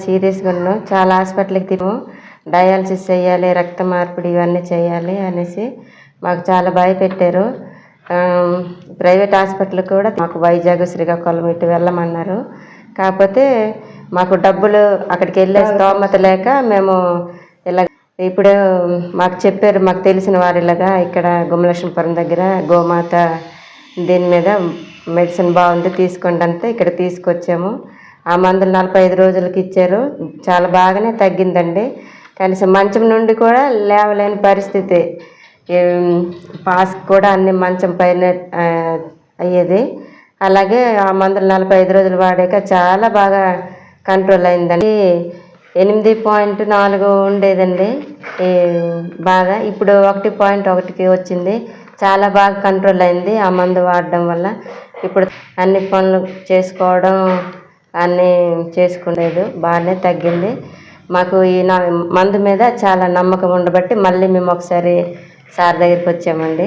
సీరియస్గా ఉన్నాం. చాలా హాస్పిటల్కి తిరిగాము. డయాలసిస్ చేయాలి, రక్త మార్పిడి ఇవన్నీ చేయాలి అనేసి మాకు చాలా భయపెట్టారు. ప్రైవేట్ హాస్పిటల్ కూడా మాకు వైజాగ్, శ్రీకాకుళం ఇటు వెళ్ళమన్నారు. కాకపోతే మాకు డబ్బులు అక్కడికి వెళ్ళే స్తోమత లేక మేము ఇలా ఇప్పుడు మాకు చెప్పారు, మాకు తెలిసిన వారు ఇలాగా ఇక్కడ గుమ్మలక్ష్మీపురం దగ్గర గోమాత దీని మీద మెడిసిన్ బాగుంది తీసుకోండి అంతే ఇక్కడ తీసుకొచ్చాము. ఆ మందులు 45 రోజులకి ఇచ్చారు. చాలా బాగానే తగ్గిందండి. కనీసం మంచం నుండి కూడా లేవలేని పరిస్థితి. పాస్ కూడా అన్ని మంచం పైన అయ్యేది. అలాగే ఆ మందులు 45 రోజులు వాడాక చాలా బాగా కంట్రోల్ అయిందండి. 8.4 ఉండేదండి ఈ బాధ, ఇప్పుడు 1.1కి వచ్చింది. చాలా బాగా కంట్రోల్ అయింది ఆ మందు వాడడం వల్ల. ఇప్పుడు అన్ని పనులు చేసుకోవడం అన్నీ చేసుకునేది బాగానే తగ్గింది. మాకు ఈ మందు మీద చాలా నమ్మకం ఉండబట్టి మళ్ళీ మేము ఒకసారి సార్ దగ్గరికి వచ్చామండి.